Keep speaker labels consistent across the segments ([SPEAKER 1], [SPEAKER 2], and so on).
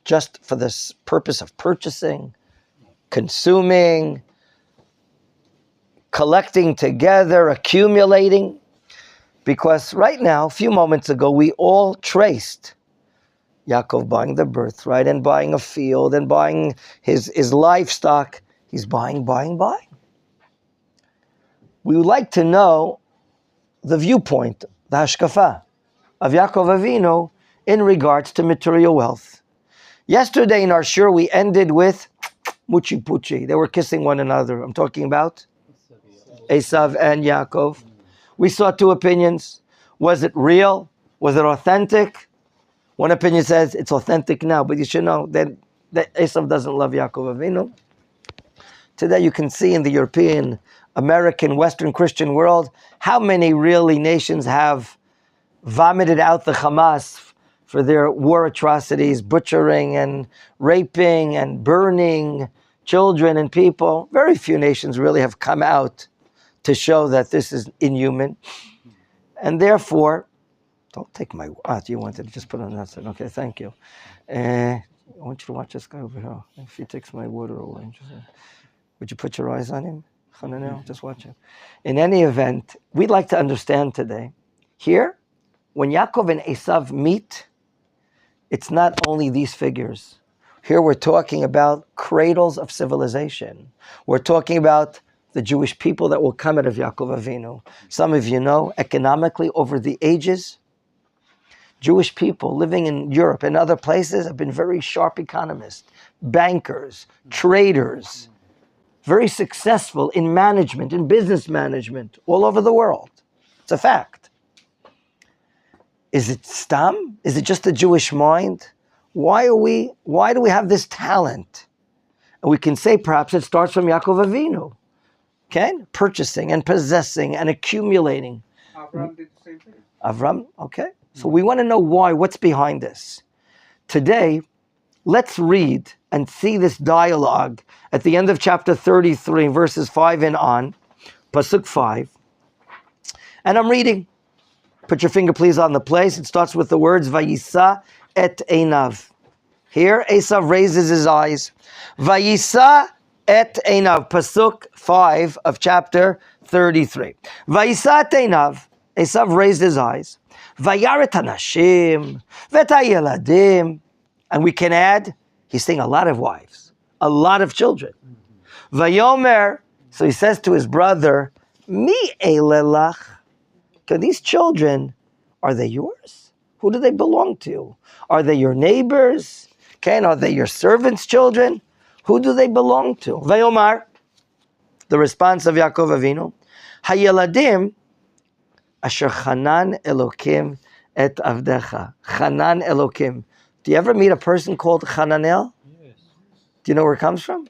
[SPEAKER 1] just for the purpose of purchasing, consuming, collecting together, accumulating. Because right now, a few moments ago, we all traced Yaakov buying the birthright and buying a field and buying his livestock. He's buying. We would like to know the viewpoint, the hashkafa of Yaakov Avinu in regards to material wealth. Yesterday in our shur, we ended with Muchi Puchi. They were kissing one another. I'm talking about Esav and Yaakov. We saw two opinions. Was it real? Was it authentic? One opinion says it's authentic now, but you should know that Esav doesn't love Yaakov Avinu. Today you can see in the European, American, Western Christian world how many really nations have vomited out the Hamas for their war atrocities, butchering and raping and burning children and people. Very few nations really have come out to show that this is inhuman. And therefore, don't take my... you wanted to just put on that side. Okay, thank you. I want you to watch this guy over here. If he takes my water away. Would you put your eyes on him? Just watch him. In any event, we'd like to understand today. Here, when Yaakov and Esav meet, it's not only these figures. Here we're talking about cradles of civilization. We're talking about the Jewish people that will come out of Yaakov Avinu. Some of you know, economically, over the ages, Jewish people living in Europe and other places have been very sharp economists, bankers, traders, very successful in management, in business management, all over the world. It's a fact. Is it stam? Is it just the Jewish mind? Why do we have this talent? And we can say perhaps it starts from Yaakov Avinu. Okay? Purchasing and possessing and accumulating.
[SPEAKER 2] Avram did the same thing.
[SPEAKER 1] Avram, okay. So we want to know why, what's behind this. Today, let's read and see this dialogue at the end of chapter 33, verses 5 and on, Pasuk 5. And I'm reading. Put your finger, please, on the place. It starts with the words, Vayisa et einav. Here, Esav raises his eyes. Vayisa et einav. Pasuk 5 of chapter 33. Vayisa et einav. Esav raised his eyes. Vayar et hanashim. Vet hayeladim. And we can add, he's seeing a lot of wives, a lot of children. Vayomer, so he says to his brother, Mi elelach. These children, are they yours? Who do they belong to? Are they your neighbors? Okay, are they your servants' children? Who do they belong to? Vayomar, the response of Yaakov Avinu, Hayeladim, asher chanan Elokim et avdecha. Chanan Elokim. Do you ever meet a person called Hananel?
[SPEAKER 2] Yes.
[SPEAKER 1] Do you know where it comes from?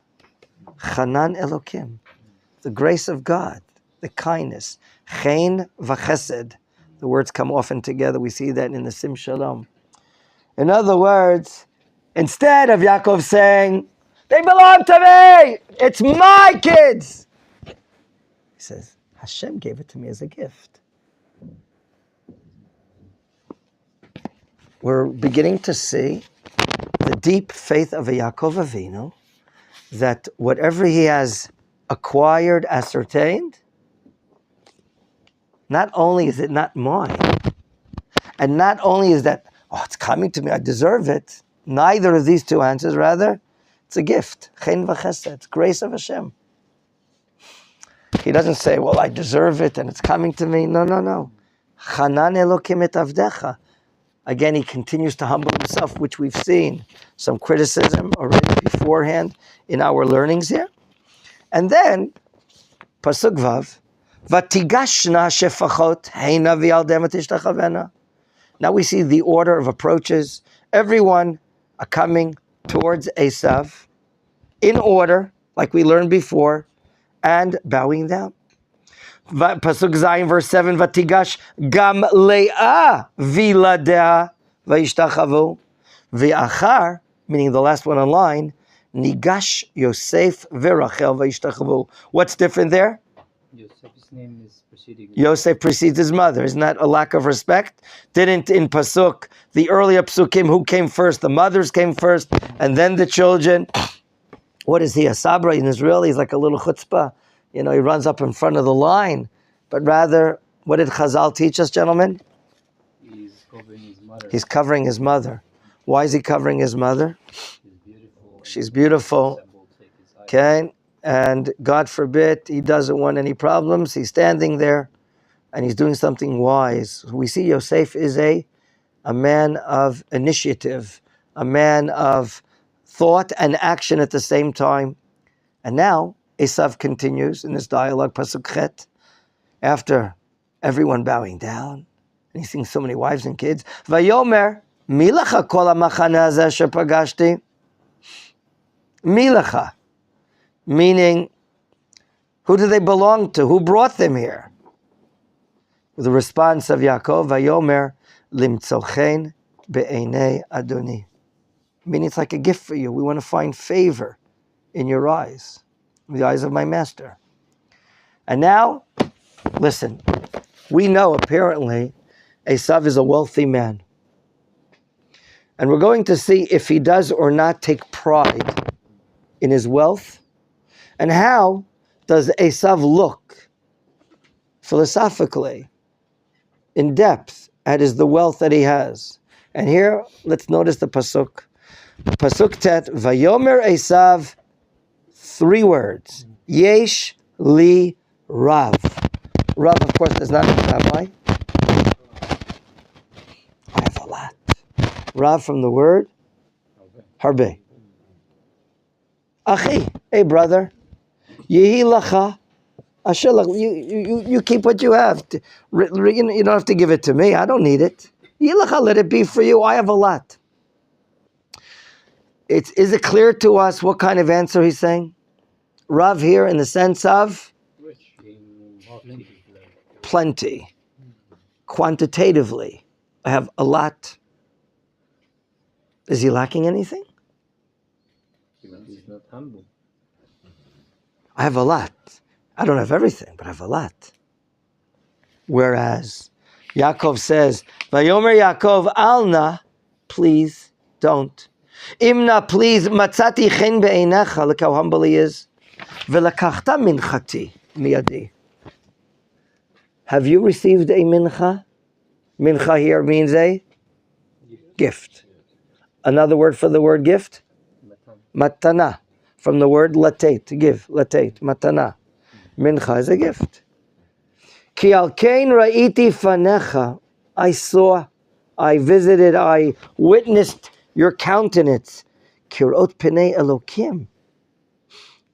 [SPEAKER 1] Chanan Elokim. The grace of God, the kindness. Chen v'chesed. The words come often together. We see that in the Sim Shalom. In other words, instead of Yaakov saying, they belong to me, it's my kids, he says, Hashem gave it to me as a gift. We're beginning to see the deep faith of a Yaakov Avinu, that whatever he has acquired, ascertained, not only is it not mine, and not only is that, it's coming to me, I deserve it. Neither of these two answers, rather, it's a gift. Chen v'chesed, it's grace of Hashem. He doesn't say, I deserve it and it's coming to me. No. Chanan Elokim et avdecha. Again, he continues to humble himself, which we've seen some criticism already beforehand in our learnings here. And then, Pasuk Vav, Vatigashna shefachot heina v'yaldem tishtachavena. Now we see the order of approaches. Everyone are coming towards Esav in order, like we learned before, and bowing down. Pasuk Zayin, verse 7, Vatigash gam le'ah viladea vayishtachavu v'achar, meaning the last one on line, Nigash Yosef v'Rachel vayishtachavu. What's different there?
[SPEAKER 2] Yosef is last name is preceding.
[SPEAKER 1] Yosef precedes his mother. Isn't that a lack of respect? Didn't in Pasuk, the earlier Pasukim, who came first? The mothers came first, and then the children. What is he, a sabra in Israel? He's like a little chutzpah. He runs up in front of the line. But rather, what did Chazal teach us, gentlemen?
[SPEAKER 2] He's covering his mother.
[SPEAKER 1] He's covering his mother. Why is he covering his mother? She's beautiful. Okay? And God forbid, he doesn't want any problems. He's standing there, and he's doing something wise. We see Yosef is a man of initiative, a man of thought and action at the same time. And now, Esav continues in this dialogue, Pasuk Chet, after everyone bowing down, and he's seeing so many wives and kids. Vayomer, milacha kol hamachana hazeh shepagashti. Milacha, meaning, who do they belong to? Who brought them here? The response of Yaakov, Vayomer, limtzochen be'einei Adoni. Meaning it's like a gift for you. We want to find favor in your eyes, in the eyes of my master. And now, listen, we know apparently Esav is a wealthy man. And we're going to see if he does or not take pride in his wealth. And how does Esav look philosophically, in depth, at the wealth that he has. And here, let's notice the Pasuk. Pasuk Tet, Vayomer Esav, 3 words. Yesh li Rav. Rav, of course, does not mean rabbi. I have a lot. Rav from the word Harbe. Achi, hey brother. Yehi lacha. You keep what you have. You don't have to give it to me. I don't need it. Yehi lacha, let it be for you. I have a lot. Is it clear to us what kind of answer he's saying? Rav here in the sense of plenty. Quantitatively, I have a lot. Is he lacking anything?
[SPEAKER 2] He's not humble.
[SPEAKER 1] I have a lot. I don't have everything, but I have a lot. Whereas Yaakov says, Vayomer Yaakov, Alna, please don't. Imna, please, matzati chen be'einecha, look how humble he is. Velakachta minchati miyadi. Have you received a mincha? Mincha here means a gift. Another word for the word gift? Matana. From the word latet, to give. Latet, matana. Mincha is a gift. Ki al kein ra'iti fanecha. I saw, I visited, I witnessed your countenance. Kirot penei Elokim.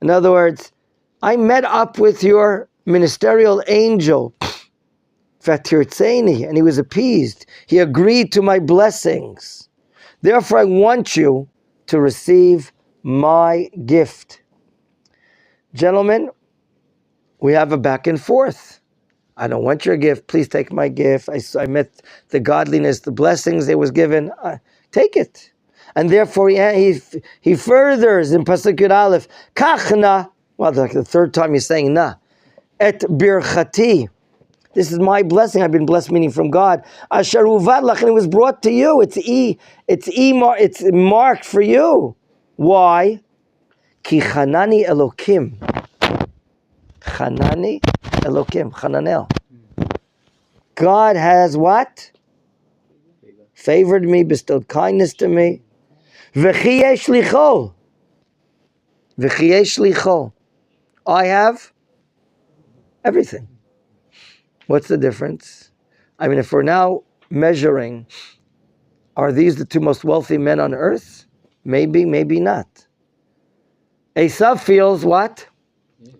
[SPEAKER 1] In other words, I met up with your ministerial angel. Fatirtzeni, and he was appeased. He agreed to my blessings. Therefore, I want you to receive my gift. Gentlemen, we have a back and forth. I don't want your gift. Please take my gift. I met the godliness, the blessings that was given. Take it. And therefore, he furthers in Pasuk Yud Aleph, Kachna, well, the 3rd time he's saying na, et birchati. This is my blessing. I've been blessed, meaning from God. Asher uvad lach, and it was brought to you. It's marked for you. Why? Ki chanani Elokim. Chanani Elokim. Chananel. God has what? Favored me, bestowed kindness to me. V'chi yesh licho. V'chi yesh licho. I have everything. What's the difference? I mean, if we're now measuring, are these the 2 most wealthy men on earth? Maybe, maybe not. Esav feels what? Yes.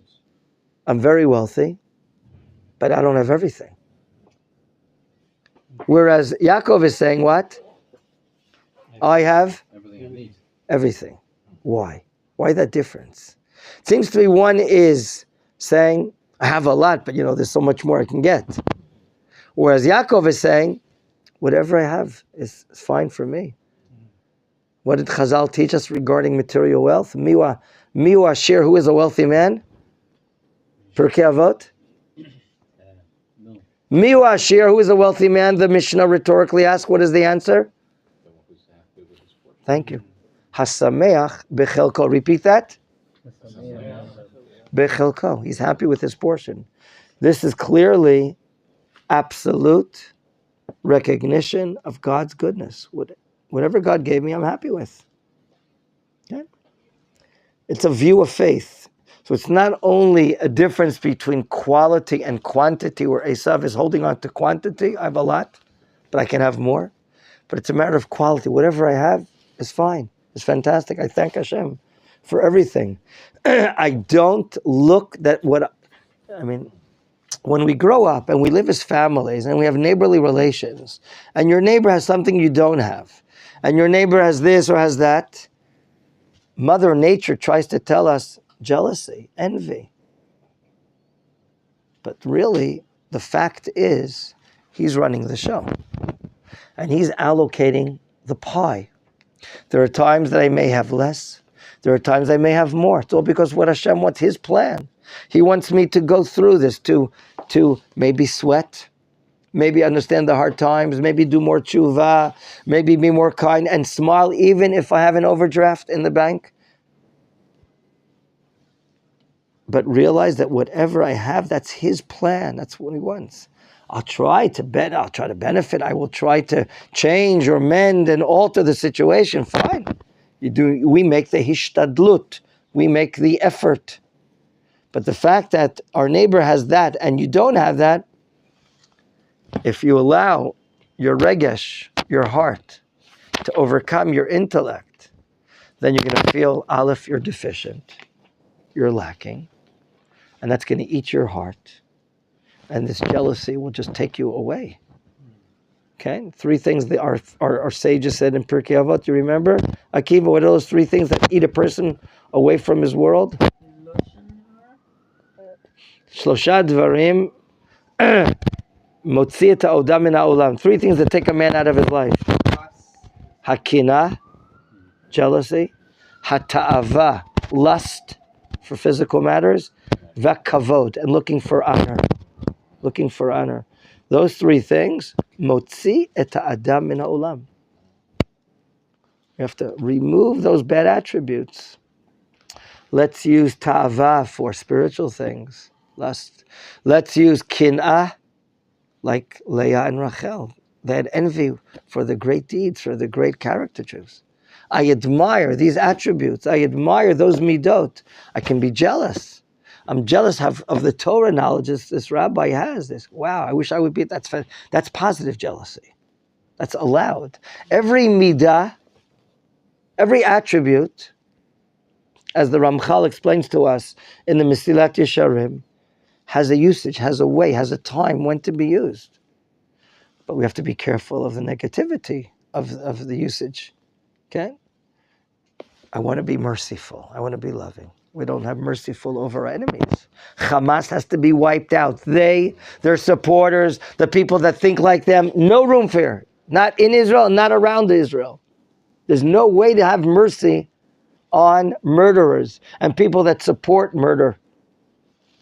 [SPEAKER 1] I'm very wealthy, but I don't have everything. Whereas Yaakov is saying what? I have everything. Why? Why that difference? It seems to me one is saying, I have a lot, but there's so much more I can get. Whereas Yaakov is saying, whatever I have is fine for me. What did Chazal teach us regarding material wealth? Miwa Asher, who is a wealthy man? Pirkei Avot? Miu Ashir, who is a wealthy man? The Mishnah rhetorically asks, what is the answer? Thank you. Hasameach bechelko. Repeat that. Bechelko. He's happy with his portion. This is clearly absolute recognition of God's goodness. Whatever God gave me, I'm happy with. Okay? It's a view of faith. So it's not only a difference between quality and quantity, where Esav is holding on to quantity. I have a lot, but I can have more. But it's a matter of quality. Whatever I have is fine. It's fantastic. I thank Hashem for everything. I don't look that when we grow up and we live as families and we have neighborly relations, and your neighbor has something you don't have, and your neighbor has this or has that, Mother Nature tries to tell us jealousy, envy. But really, the fact is, he's running the show. And he's allocating the pie. There are times that I may have less. There are times I may have more. It's all because what Hashem wants, His plan. He wants me to go through this, to maybe sweat, maybe understand the hard times, maybe do more tshuva, maybe be more kind and smile even if I have an overdraft in the bank. But realize that whatever I have, that's His plan. That's what He wants. I'll try to benefit. I will try to change or mend and alter the situation. Fine. We make the hishtadlut. We make the effort. But the fact that our neighbor has that and you don't have that, if you allow your regesh, your heart, to overcome your intellect, then you're going to feel, Aleph, you're deficient. You're lacking. And that's going to eat your heart. And this jealousy will just take you away. Okay? 3 things that our sages said in Pirkei Avot. You remember? Akiva, what are those 3 things that eat a person away from his world? Shlosha dvarim motzi et ha'odam min ha'olam. 3 things that take a man out of his life. Hakina, jealousy. Hata'ava, lust for physical matters. Vakavod, and looking for honor. Looking for honor. Those 3 things, motzi et ha'adam min ha'olam. You have to remove those bad attributes. Let's use ta'ava for spiritual things. Lust. Let's use kin'ah, like Leah and Rachel. They had envy for the great deeds, for the great character traits. I admire these attributes. I admire those midot. I can be jealous. I'm jealous of the Torah knowledge this rabbi has. Wow, I wish I would be. That's positive jealousy. That's allowed. Every midah, every attribute, as the Ramchal explains to us in the Mesilat Yesharim, has a usage, has a way, has a time when to be used. But we have to be careful of the negativity of the usage. Okay? I want to be merciful. I want to be loving. We don't have merciful over our enemies. Hamas has to be wiped out. Their supporters, the people that think like them, no room for it. Not in Israel, not around Israel. There's no way to have mercy on murderers and people that support murder.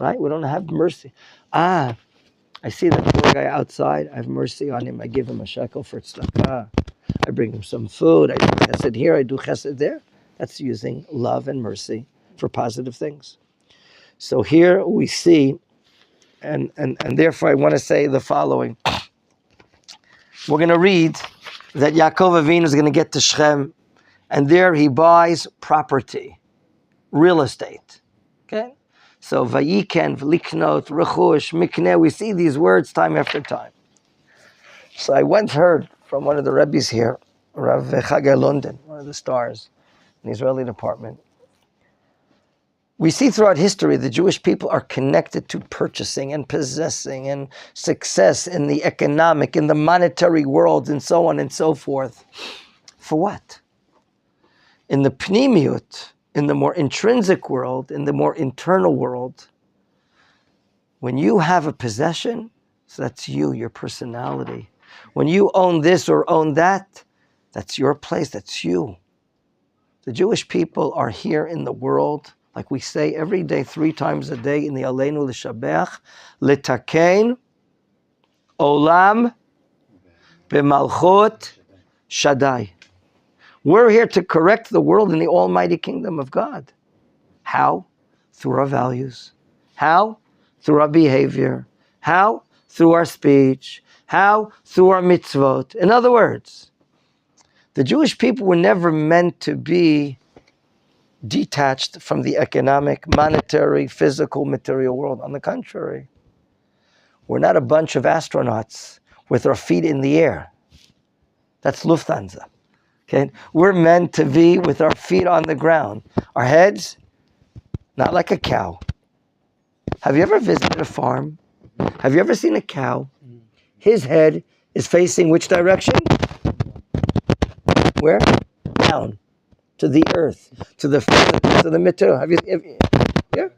[SPEAKER 1] Right? We don't have mercy. I see that poor guy outside. I have mercy on him. I give him a shekel for tzedakah. I bring him some food. I do chesed here. I do chesed there. That's using love and mercy for positive things. So here we see, and therefore I want to say the following. We're going to read that Yaakov Avinu is going to get to Shechem, and there he buys property, real estate. Okay? So Vayiken, Liknot, Rechush, Mikneh, we see these words time after time. So I once heard from one of the Rabbis here, Rav Chagai London, one of the stars in the Israeli department. We see throughout history the Jewish people are connected to purchasing and possessing and success in the economic, in the monetary world, and so on and so forth. For what? In the pnimiut, in the more intrinsic world, in the more internal world, when you have a possession, so that's you, your personality. When you own this or own that, that's your place, that's you. The Jewish people are here in the world, like we say every day, 3 times a day in the Aleinu L'Shabeach, L'Takein, Olam b'malchut Shaddai. We're here to correct the world in the almighty kingdom of God. How? Through our values. How? Through our behavior. How? Through our speech. How? Through our mitzvot. In other words, the Jewish people were never meant to be detached from the economic, monetary, physical, material world. On the contrary, we're not a bunch of astronauts with our feet in the air. That's Lufthansa. Okay? We're meant to be with our feet on the ground. Our heads, not like a cow. Have you ever visited a farm? Have you ever seen a cow? His head is facing which direction? Where? Down. To the earth. To the material. Yeah?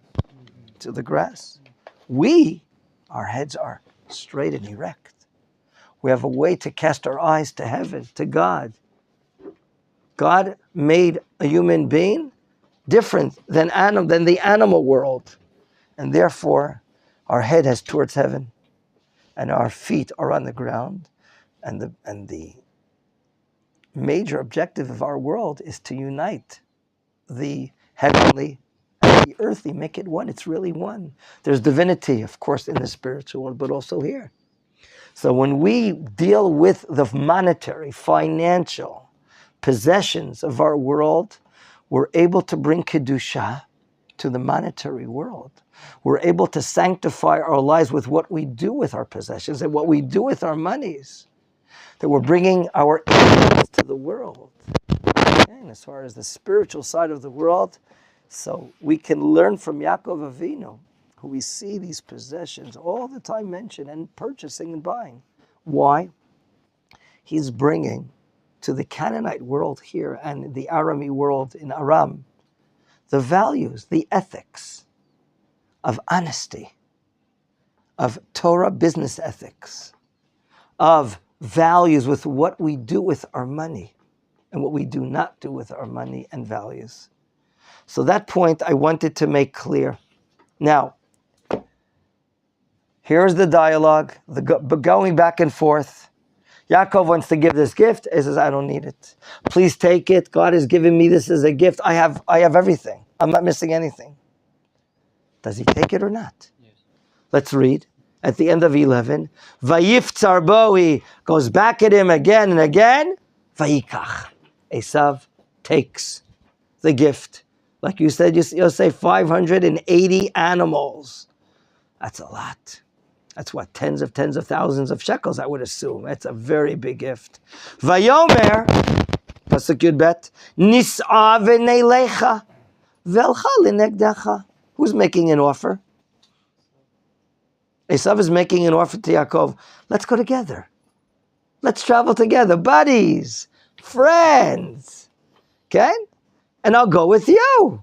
[SPEAKER 1] To the grass. Our heads are straight and erect. We have a way to cast our eyes to heaven, to God. God made a human being different than the animal world. And therefore, our head has towards heaven. And our feet are on the ground. And the major objective of our world is to unite the heavenly and the earthly, make it one. It's really one. There's divinity, of course, in the spiritual world, but also here. So when we deal with the monetary, financial possessions of our world, we're able to bring Kedusha to the monetary world. We're able to sanctify our lives with what we do with our possessions and what we do with our monies. That we're bringing our influence to the world. And as far as the spiritual side of the world, so we can learn from Yaakov Avinu, who we see these possessions all the time mentioned and purchasing and buying. Why? He's bringing to the Canaanite world here and the Arami world in Aram the values, the ethics of honesty, of Torah business ethics, of values with what we do with our money and what we do not do with our money and values. So that point I wanted to make clear. Now, here's the dialogue, going back and forth. Yaakov wants to give this gift. He says, I don't need it. Please take it. God has given me this as a gift. I have everything. I'm not missing anything. Does he take it or not?
[SPEAKER 2] Yes.
[SPEAKER 1] Let's read. At the end of 11, Vayiftzar bo, he goes back at him again and again. Vayikach. Esav takes the gift. Like you said, you'll say 580 animals. That's a lot. That's what, tens of thousands of shekels, I would assume. That's a very big gift. Vayomer, pasuk Yud Bet, nis'a v'neilecha velcha l'negdecha. Who's making an offer? Esav is making an offer to Yaakov. Let's go together. Let's travel together. Buddies, friends. Okay? And I'll go with you.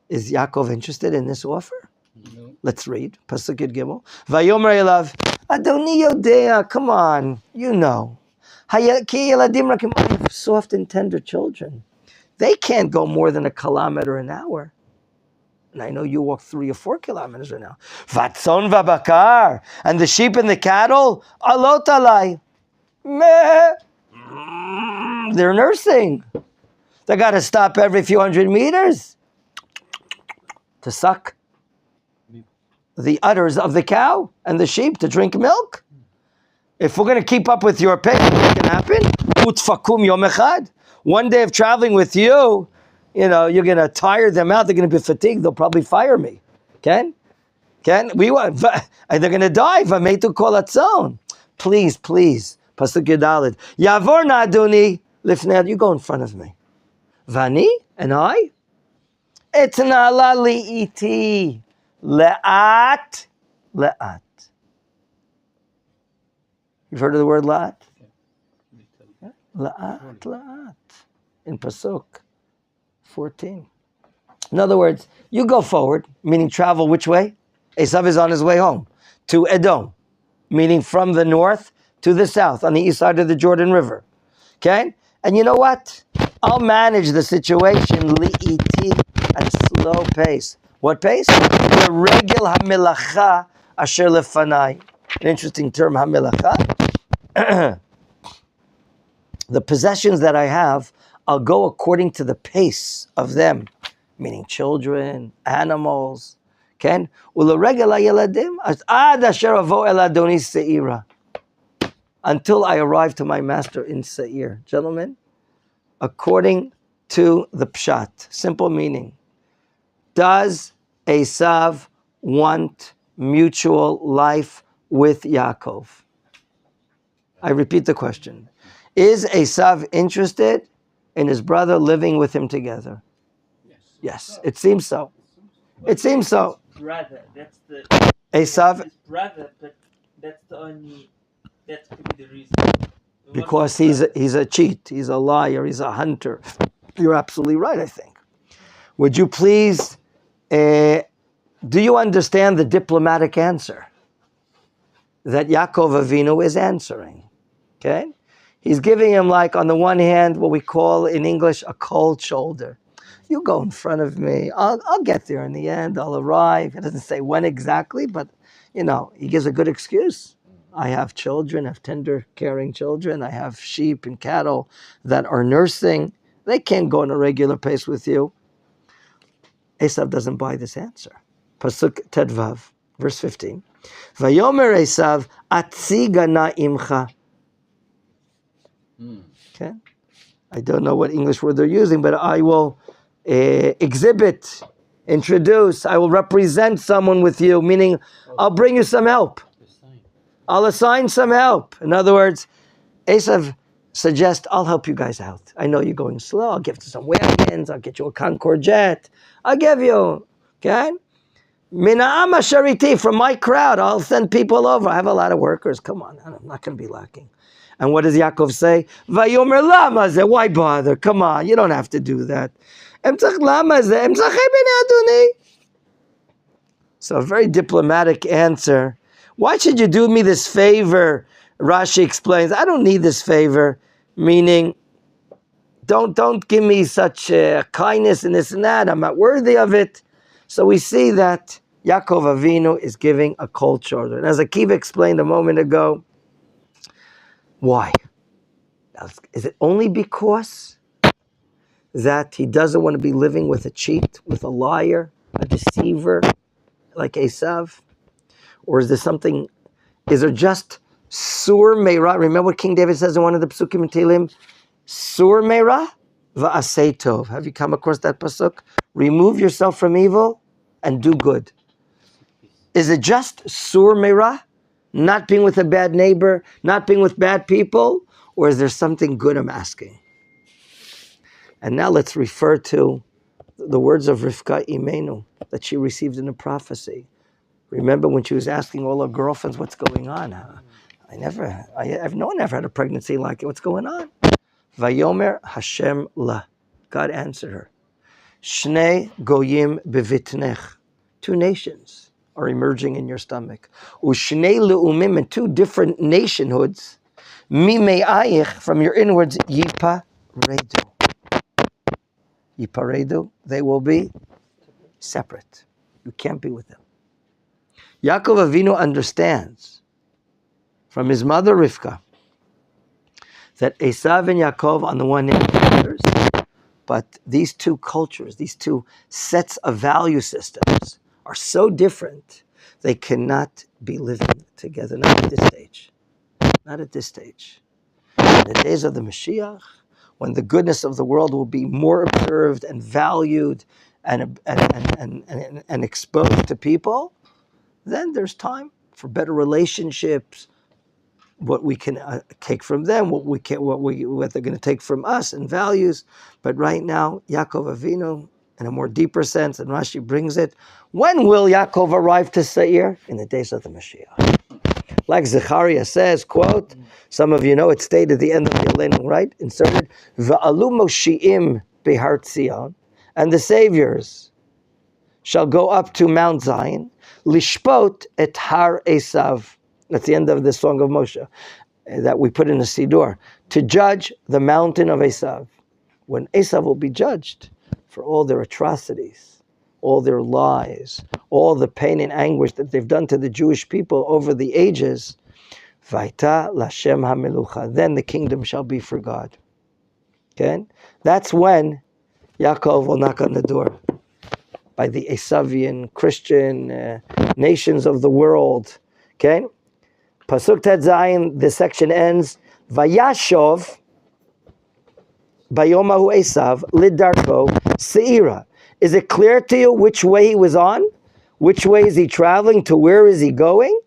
[SPEAKER 1] Is Yaakov interested in this offer?
[SPEAKER 2] No.
[SPEAKER 1] Let's read. Pasuk Yud Gimel. Vayomer elav, Adoni yodea, come on, you know. Ki yeladim rakim, I have soft and tender children. They can't go more than 1 kilometer an hour. And I know you walk 3 or 4 kilometers an hour. Vatzon vabakar, and the sheep and the cattle, alot alai. Meh. They're nursing. They got to stop every few hundred meters to suck the udders of the cow and the sheep to drink milk. If we're going to keep up with your pace, what can happen? Utfakum yom echad. One day of traveling with you, you're going to tire them out. They're going to be fatigued. They'll probably fire me. Ken? We want. They're going to die. Vametu kol atzon. Please. Pasuk Yudalid. Yavor na adoni lifnei. You go in front of me. Vani and I. Etna la li'iti. Le'at. You've heard of the word la'at? Yeah? La'at. In Pasuk 14. In other words, you go forward, meaning travel which way? Esav is on his way home to Edom, meaning from the north to the south, on the east side of the Jordan River. Okay? And you know what? I'll manage the situation li'iti at slow pace. What pace? The regel hamilacha asher lefanai. an interesting term, hamelacha. The possessions that I have, I'll go according to the pace of them, meaning children, animals. Ken? Until I arrive to my master in Seir. Gentlemen, according to the Pshat, simple meaning, does Esav want mutual life with Yaakov? I repeat the question. Is Esav interested in his brother living with him together? Yes, it seems so. It seems so.
[SPEAKER 3] Brother, that's the
[SPEAKER 1] Esav,
[SPEAKER 3] his brother, but that's the only, that could be the reason.
[SPEAKER 1] because he's a cheat, he's a liar, he's a hunter. You're absolutely right, I think. Would you please, do you understand the diplomatic answer that Yaakov Avinu is answering? Okay? He's giving him, like, on the one hand, what we call in English a cold shoulder. You go in front of me. I'll get there in the end. I'll arrive. It doesn't say when exactly, but, he gives a good excuse. I have children, I have tender, caring children. I have sheep and cattle that are nursing. They can't go in a regular pace with you. Esav doesn't buy this answer. Pasuk Tedvav, verse 15. Vayomer Esav, atzigana imcha. Okay? I don't know what English word they're using, but I will exhibit, introduce, I will represent someone with you, meaning I'll bring you some help. I'll assign some help. In other words, Esav suggests, I'll help you guys out. I know you're going slow. I'll give you some wagons. I'll get you a Concorde jet. I'll give you, okay? Mina'am Ashariti, from my crowd, I'll send people over. I have a lot of workers. Come on, I'm not going to be lacking. And what does Yaakov say? Vayomer lama zeh, why bother? Come on, you don't have to do that. So a very diplomatic answer. Why should you do me this favor? Rashi explains, I don't need this favor, meaning don't give me such kindness and this and that. I'm not worthy of it. So we see that Yaakov Avinu is giving a cold shoulder. And as Akiva explained a moment ago, why? Is it only because that he doesn't want to be living with a cheat, with a liar, a deceiver, like Esav? Or is there something, is there just Sur Meira? Remember what King David says in one of the Psukim in Tehillim? Sur Meira va'asei tov. Have you come across that pasuk? Remove yourself from evil and do good. Is it just Sur Meira? Not being with a bad neighbor, not being with bad people? Or is there something good, I'm asking? And now let's refer to the words of Rivka Imenu that she received in a prophecy. Remember when she was asking all her girlfriends, what's going on? No one ever had a pregnancy like it. What's going on? Vayomer Hashem la. God answered her. Shnei goyim bevitnech. 2 nations are emerging in your stomach. Ushnei leumim, and 2 different nationhoods. Mime'ayich, from your inwards, yiparedu. Yiparedu, they will be separate. You can't be with them. Yaakov Avinu understands from his mother Rivka that Esav and Yaakov on the one hand are brothers, but these 2 cultures, these 2 sets of value systems are so different, they cannot be living together, not at this stage. Not at this stage. In the days of the Mashiach, when the goodness of the world will be more observed and valued and exposed to people, then there's time for better relationships, what we can take from them, what they're going to take from us, and values. But right now, Yaakov Avinu, in a more deeper sense, and Rashi brings it, when will Yaakov arrive to Seir? In the days of the Mashiach. Like Zechariah says, quote, some of you know it stayed at the end of the Elenu, right? Inserted, Va'alu Moshi'im Behar Tzion, and the saviors shall go up to Mount Zion, Lishpot et Har Esav. That's the end of the Song of Moshe that we put in the Siddur. To judge the mountain of Esav. When Esav will be judged for all their atrocities, all their lies, all the pain and anguish that they've done to the Jewish people over the ages, Vaita Lashem HaMelucha, then the kingdom shall be for God. Okay? That's when Yaakov will knock on the door by the Esavian Christian nations of the world. Okay? Pasuk Tet Zayin, this section ends, Vayashov, Bayomahu Esav, Lidarko, Seira. Is it clear to you which way he was on? Which way is he traveling? To where is he going?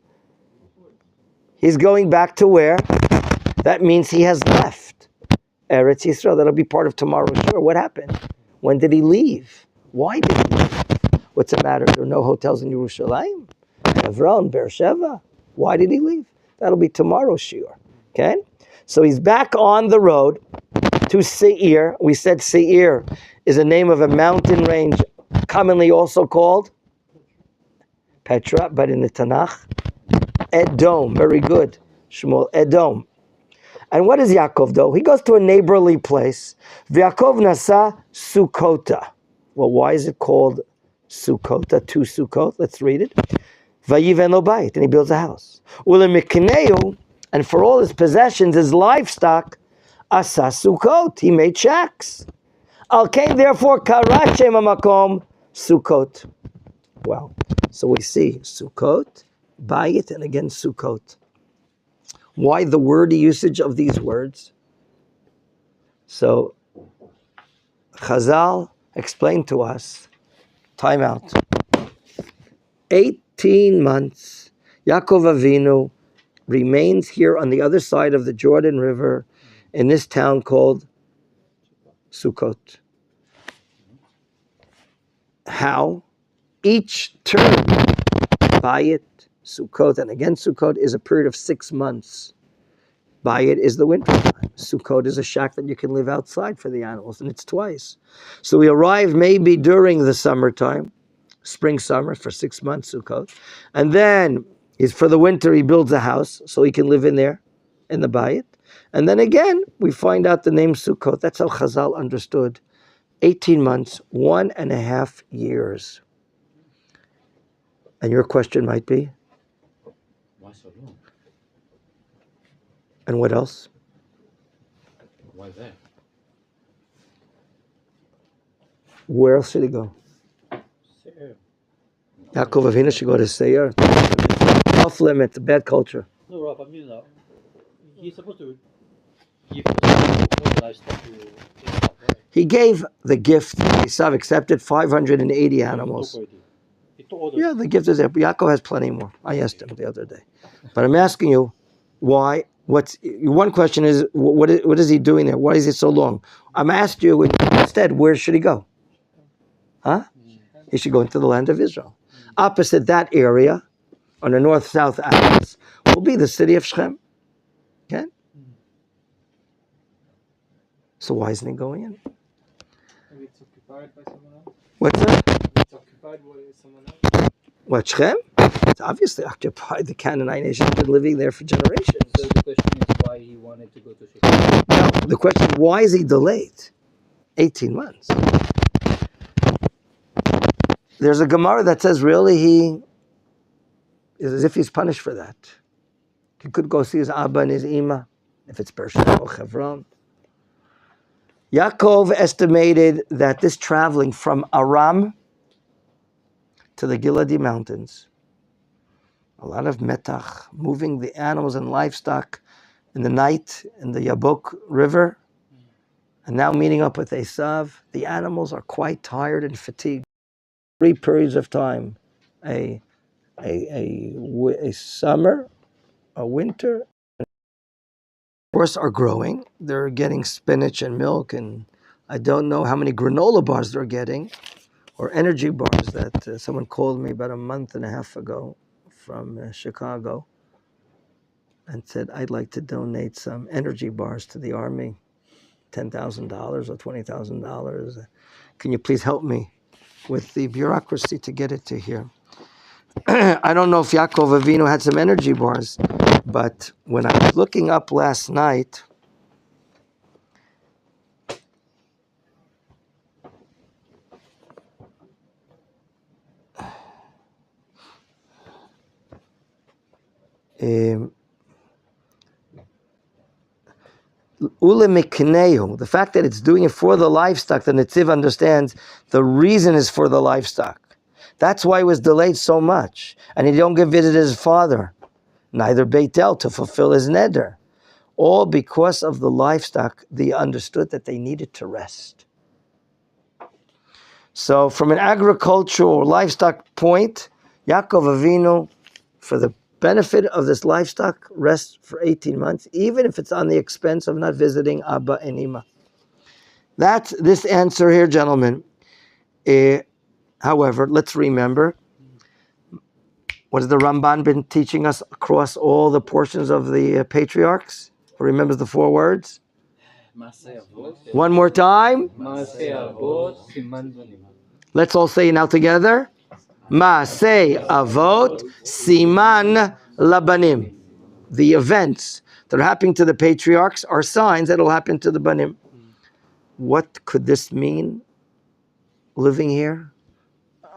[SPEAKER 1] He's going back to where? That means he has left Eretz Yisrael. That'll be part of tomorrow's show. What happened? When did he leave? Why did he leave? What's the matter? There are no hotels in Yerushalayim, Hebron, Beersheba. Why did he leave? That'll be tomorrow's shiur. Okay? So he's back on the road to Seir. We said Seir is a name of a mountain range, commonly also called Petra, but in the Tanakh, Edom. Very good. Shmuel, Edom. And what does Yaakov do? He goes to a neighborly place. Yaakov nasa Sukkota. Well, why is it called Sukkota? To Sukkot. Let's read it. Vayiven lo bayit, and he builds a house. Ulemikneu, and for all his possessions, his livestock, asa Sukkot. He made shacks. Al kain, therefore, karat shem hamakom Sukkot. Well, so we see Sukkot, bayit, and again Sukkot. Why the wordy usage of these words? So Chazal explained to us, time out. 18 months, Yaakov Avinu remains here on the other side of the Jordan River in this town called Sukkot. How? Each term, Bayit, Sukkot, and again Sukkot, is a period of 6 months. Bayit is the winter time. Sukkot is a shack that you can live outside for the animals, and it's twice. So we arrive maybe during the summertime, spring, summer, for 6 months, Sukkot. And then for the winter, he builds a house so he can live in there, in the Bayit. And then again, we find out the name Sukkot. That's how Chazal understood. 18 months, 1.5 years. And your question might be?
[SPEAKER 2] Why so long?
[SPEAKER 1] And what else?
[SPEAKER 2] Why there?
[SPEAKER 1] Where else should he go?
[SPEAKER 2] Seir.
[SPEAKER 1] Yaakov Avinu should go to Seir. Off limit, bad culture.
[SPEAKER 4] No, Rabbi, I mean, he's supposed to give all the livestock to Esau, right?
[SPEAKER 1] He gave the gift. Esau accepted 580 animals.
[SPEAKER 4] He took all the
[SPEAKER 1] Yeah, the gift is there. Yaakov has plenty more. I asked him the other day. But I'm asking you, why? One question is, what is he doing there? Why is it so long? I'm asking you instead, where should he go? Huh? He should go into the land of Israel. Opposite that area, on the north-south axis, will be the city of Shechem. Okay? So why isn't he going in?
[SPEAKER 2] Maybe it's occupied by someone else?
[SPEAKER 1] What's that?
[SPEAKER 2] It's occupied by someone else?
[SPEAKER 1] What, Shechem? It's obviously occupied. The Canaanite nation has been living there for generations.
[SPEAKER 2] So the question is why he wanted to go to Shechem.
[SPEAKER 1] No, the question is, why is he delayed? 18 months. There's a Gemara that says, really, he is as if he's punished for that. He could go see his Abba and his Ima, if it's Beersheba or Hebron. Yaakov estimated that this traveling from Aram to the Giladi Mountains, a lot of metach, moving the animals and livestock in the night in the Yabok River, and now meeting up with Esav. The animals are quite tired and fatigued. 3 periods of time, a summer, a winter. Of course, are growing. They're getting spinach and milk, and I don't know how many granola bars they're getting, or energy bars that someone called me about a month and a half ago from Chicago and said, I'd like to donate some energy bars to the Army, $10,000 or $20,000. Can you please help me with the bureaucracy to get it to here? I don't know if Yaakov Avinu had some energy bars, but when I was looking up last night, The fact that it's doing it for the livestock, the Netziv understands the reason is for the livestock. That's why it was delayed so much. And he don't visit his father, neither Beit El, to fulfill his neder. All because of the livestock, they understood that they needed to rest. So from an agricultural or livestock point, Yaakov Avinu, for the benefit of this livestock, rests for 18 months, even if it's on the expense of not visiting Abba and Ima. That's this answer here, gentlemen. However, let's remember, what has the Ramban been teaching us across all the portions of the patriarchs? Who remembers the 4 words? One more time. Let's all say it now together. Maaseh avot siman labanim. The events that are happening to the patriarchs are signs that will happen to the banim. What could this mean? Living here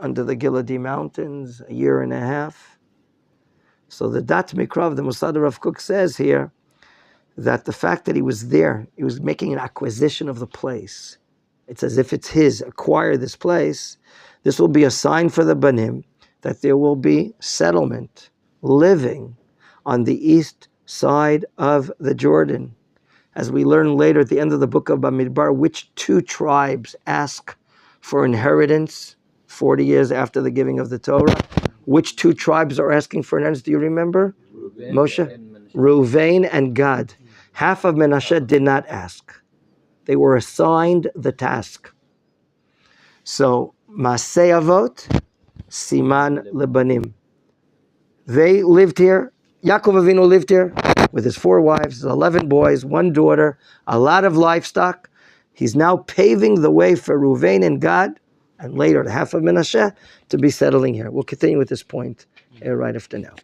[SPEAKER 1] under the Giladi Mountains, a year and a half. So the Dat Mikra of the Musad Rav Kook says here that the fact that he was there, he was making an acquisition of the place. It's as if it's his, acquire this place. This will be a sign for the Banim that there will be settlement, living on the east side of the Jordan. As we learn later at the end of the book of Bamidbar, which 2 tribes ask for inheritance 40 years after the giving of the Torah? Which 2 tribes are asking for inheritance? Do you remember? Moshe? Reuven and Gad. Half of Menachem did not ask. They were assigned the task. So, Masei Avot, Siman Lebanim. They lived here. Yaakov Avinu lived here with his 4 wives, 11 boys, 1 daughter, a lot of livestock. He's now paving the way for Reuven and Gad, and later the half of Menashe, to be settling here. We'll continue with this point right after now.